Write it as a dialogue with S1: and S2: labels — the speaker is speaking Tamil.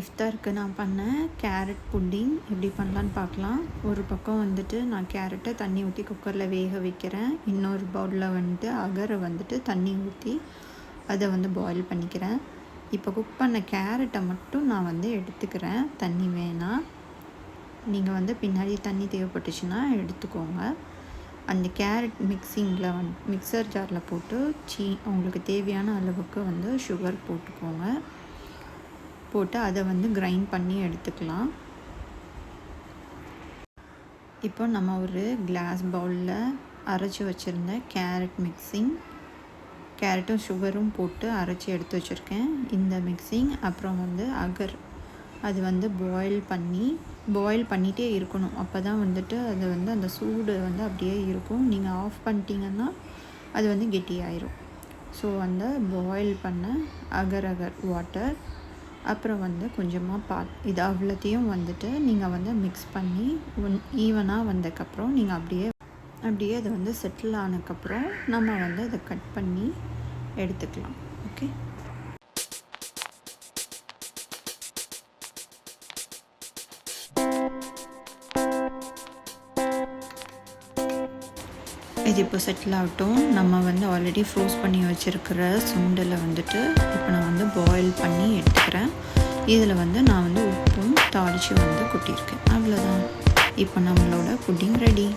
S1: இஃப்தாருக்கு நான் பண்ணேன் கேரட் புட்டிங் எப்படி பண்ணலான்னு பார்க்கலாம். ஒரு பக்கம் வந்துட்டு நான் கேரட்டை தண்ணி ஊற்றி குக்கரில் வேக வைக்கிறேன். இன்னொரு பவுலில் வந்துட்டு அகரை வந்துட்டு தண்ணி ஊற்றி அதை வந்து பாயில் பண்ணிக்கிறேன். இப்போ குக் பண்ண கேரட்டை மட்டும் நான் வந்து எடுத்துக்கிறேன். தண்ணி வேணாம், நீங்கள் வந்து பின்னாடி தண்ணி தேவைப்பட்டுச்சுன்னா எடுத்துக்கோங்க. அந்த கேரட் மிக்சிங்கில் மிக்சர் ஜாரில் போட்டு உங்களுக்கு தேவையான அளவுக்கு வந்து சுகர் போட்டுக்கோங்க. போட்டு அதை வந்து கிரைண்ட் பண்ணி எடுத்துக்கலாம். இப்போ நம்ம ஒரு கிளாஸ் பவுலில் அரைச்சி வச்சுருந்த கேரட் மிக்சிங், கேரட்டும் சுகரும் போட்டு அரைச்சி எடுத்து வச்சுருக்கேன். இந்த மிக்சிங் அப்புறம் வந்து அகர், அது வந்து பாயில் பண்ணிகிட்டே இருக்கணும். அப்போ தான் வந்துட்டு அது வந்து அந்த சூடு வந்து அப்படியே இருக்கும். நீங்கள் ஆஃப் பண்ணிட்டீங்கன்னா அது வந்து கெட்டியாயிரும். ஸோ அந்த பாயில் பண்ண அகர் வாட்டர், அப்புறம் வந்து கொஞ்சமாக பால், இது அவ்வளோத்தையும் வந்துட்டு நீங்கள் வந்து மிக்ஸ் பண்ணி ஈவனாக வந்ததுக்கப்புறம் நீங்கள் அப்படியே அது வந்து செட்டில் ஆனதுக்கப்புறம் நம்ம வந்து அதை கட் பண்ணி எடுத்துக்கலாம். ஓகே, இது இப்போ செட்டில் ஆகட்டும். நம்ம வந்து ஆல்ரெடி ஃப்ரோஸ் பண்ணி வச்சுருக்கிற சுண்டலை வந்துட்டு இப்போ நான் வந்து பாயில் பண்ணி எடுத்துக்கிறேன். இதில் வந்து நான் வந்து உப்பும் தாளித்து வந்து கொட்டியிருக்கேன். அவ்வளோதான், இப்போ நம்மளோட புட்டிங் ரெடி.